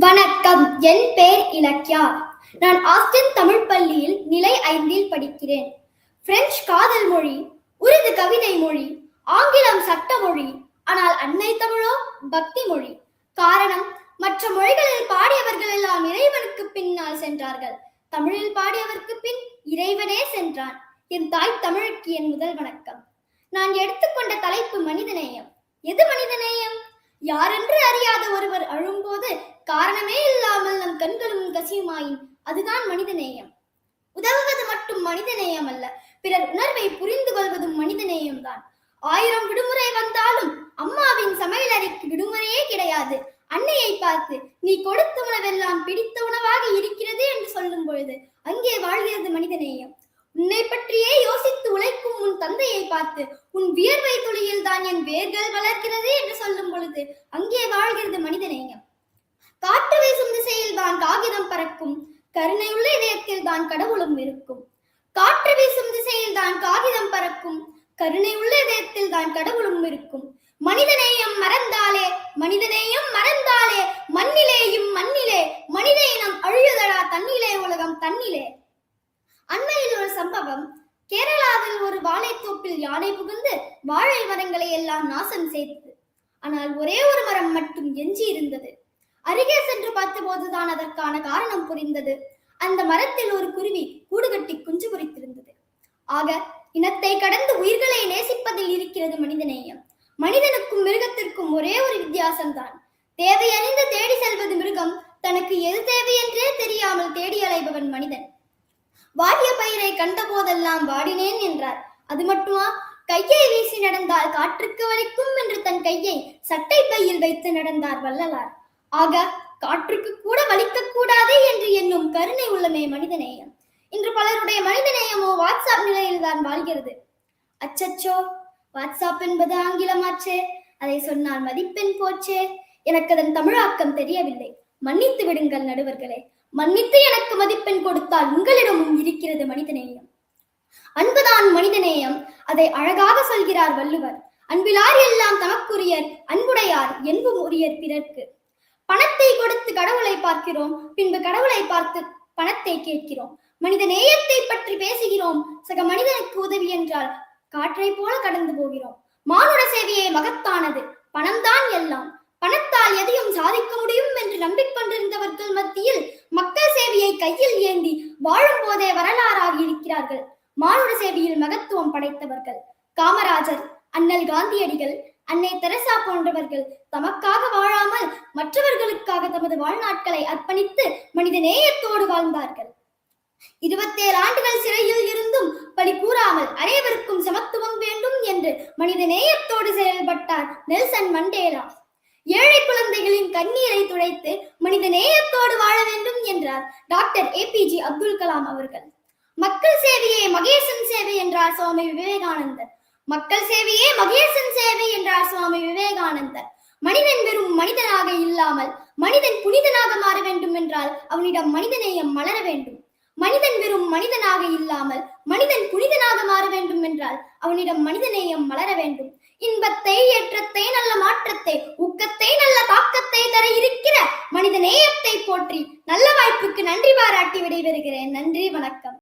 வணக்கம். என் பெயர் இலக்கியா. நான் ஆஸ்டின் தமிழ் பள்ளியில் நிலை 5இல் படிக்கிறேன். பிரெஞ்சு காதல் மொழி, உருது கவிதை மொழி, ஆங்கிலம் சட்ட மொழி. ஆனால் அன்னை தமிழோ பக்தி மொழி. காரணம், மற்ற மொழிகளில் பாடியவர்கள் எல்லாம் இறைவனுக்கு பின்னால் சென்றார்கள். தமிழில் பாடியவருக்கு பின் இறைவனே சென்றான். என் தாய் தமிழுக்கு என் முதல் வணக்கம். நான் எடுத்துக்கொண்ட தலைப்பு மனிதநேயம். எது மனிதநேயம்? யாரென்று அறியாத ஒருவர் அழும்போது காரணமே இல்லாமல் நம் கண்களும் கசியுமாயின் அதுதான் மனிதநேயம். உதவுவது மட்டும் மனிதநேயம் அல்ல, பிறர் உணர்வை புரிந்து கொள்வதும் மனிதநேயம் தான். 1000 விடுமுறை வந்தாலும் அம்மாவின் சமையலறைக்கு விடுமுறையே கிடையாது. அன்னையை பார்த்து நீ கொடுத்த உணவெல்லாம் பிடித்த உணவாக இருக்கிறது என்று சொல்லும் பொழுது அங்கே வாழ்கிறது மனிதநேயம். உன்னை பற்றியே யோசித்து உழைக்கும் உன் தந்தையை பார்த்து உன் வியர்வை துளியில் தான் என் வேர்கள் வளர்க்கிறது என்று சொல்லும் பொழுது அங்கே வாழ்கிறது மனிதநேயம். காற்று வீசும் திசையில் தான் காகிதம் பறக்கும், கருணையுள்ள இதயத்தில் தான் கடவுளும் இருக்கும். காற்று வீசும் திசையில் தான் காகிதம் பறக்கும், கருணையுள்ள இதயத்தில் தான் கடவுளும் இருக்கும். மனிதநேயம் மறந்தாலே, மனிதநேயம் மறந்தாலே, மண்ணிலேயும் மண்ணிலே மனித இனம் அழியுதடா, தன்னிலே உலகம் தன்னிலே. அண்மையில் ஒரு சம்பவம். கேரளாவில் ஒரு வாழைத்தோப்பில் யானை புகுந்து வாழை மரங்களை எல்லாம் நாசம் செய்தது. ஆனால் ஒரே ஒரு மரம் மட்டும் எஞ்சி இருந்தது. அருகே சென்று பார்த்த போதுதான் அதற்கான காரணம் புரிந்தது. அந்த மரத்தில் ஒரு குருவி கூடு கட்டி குஞ்சு பொரித்திருந்தது. ஆக இனத்தை கடந்து உயிர்களை நேசிப்பதில் இருக்கிறது மனிதநேயம். மனிதனுக்கும் மிருகத்திற்கும் ஒரே ஒரு வித்தியாசம்தான். தேவையறிந்து தேடி செல்வது மிருகம், தனக்கு எது தேவை என்றே தெரியாமல் தேடி அலைபவன் மனிதன். வாடிய பயிரை கண்ட போதெல்லாம் வாடினேன் என்றார். அது மட்டுமா? கையை வீசி நடந்தால் காற்றுக்கு வலிக்கும் என்று தன் கையை சட்டை பையில் வைத்து நடந்தார் வள்ளலார். ஆக காற்றுக்கு கூட வலிக்க கூடாது என்று எண்ணும் கருணை உள்ளமே மனிதநேயம். இன்று பலருடைய மனிதநேயமோ வாட்ஸ்அப் நிலையில் தான் வாழ்கிறது. அச்சச்சோ, வாட்ஸ்அப் என்பது ஆங்கிலமாச்சே, அதை சொன்னால் மதிப்பெண் போச்சே, எனக்கு அதன் தமிழாக்கம் தெரியவில்லை, மன்னித்து விடுங்கள் நடுவர்களே. மன்னித்து எனக்கு மதிப்பெண் கொடுத்தால் உங்களிடமும் இருக்கிறது மனிதநேயம். அன்புதான் மனிதநேயம், அதை அழகாக சொல்கிறார் வள்ளுவர். அன்பிலார் எல்லாம் தமக்குரியர், அன்புடையார் என்பும் உரியர் பிறர்க்கு. பணத்தை கொடுத்து கடவுளை பார்க்கிறோம், பின்பு கடவுளை பார்த்து பணத்தை கேட்கிறோம். மனித நேயத்தை பற்றி பேசுகிறோம், சக மனிதனுக்கு உதவி என்றால் காற்றை போல கடந்து போகிறோம். மானுட சேவையே மகத்தானது, பணம்தான் எல்லாம். பணத்தால் எதையும் சாதிக்க முடியும் என்று நம்பிக்கொண்டிருந்தவர்கள் மத்தியில் மக்கள் சேவையை கையில் ஏந்தி வாழும் போதே வரலாறாகி இருக்கிறார்கள் மானுட சேவையில் மகத்துவம் படைத்தவர்கள். காமராஜர், அண்ணல் காந்தியடிகள், அன்னை தெரசா போன்றவர்கள் தமக்காக வாழாமல் மற்றவர்களுக்காக தமது வாழ்நாட்களை அர்ப்பணித்து மனித நேயத்தோடு வாழ்ந்தார்கள். 27 ஆண்டுகள் சிறையில் இருந்தும் பழி கூறாமல் அனைவருக்கும் சமத்துவம் வேண்டும் என்று மனித நேயத்தோடு செயல்பட்டார் நெல்சன் மண்டேலா. ஏழை குழந்தைகளின் கண்ணீரை துடைத்து மனித நேயத்தோடு வாழ வேண்டும் என்றார் டாக்டர் APJ அப்துல் கலாம் அவர்கள். மக்கள் சேவையே மகேசன் சேவை என்றார் சுவாமி விவேகானந்தர். மக்கள் சேவையே மகேசன் சேவை என்றார் சுவாமி விவேகானந்தர். மனிதன் வெறும் மனிதனாக இல்லாமல் மனிதன் புனிதனாக மாற வேண்டும் என்றால் அவனிடம் மனிதநேயம் மலர வேண்டும். மனிதன் வெறும் மனிதனாக இல்லாமல் மனிதன் புனிதனாக மாற வேண்டும் என்றால் அவனிடம் மனிதநேயம் மலர வேண்டும். இன்பத்தை, ஏற்றத்தை, நல்ல மாற்றத்தை, ஊக்கத்தை, நல்ல தாக்கத்தை தர இருக்கிற மனித நேயத்தை போற்றி நல்ல வாய்ப்புக்கு நன்றி பாராட்டி விடைபெறுகிறேன். நன்றி, வணக்கம்.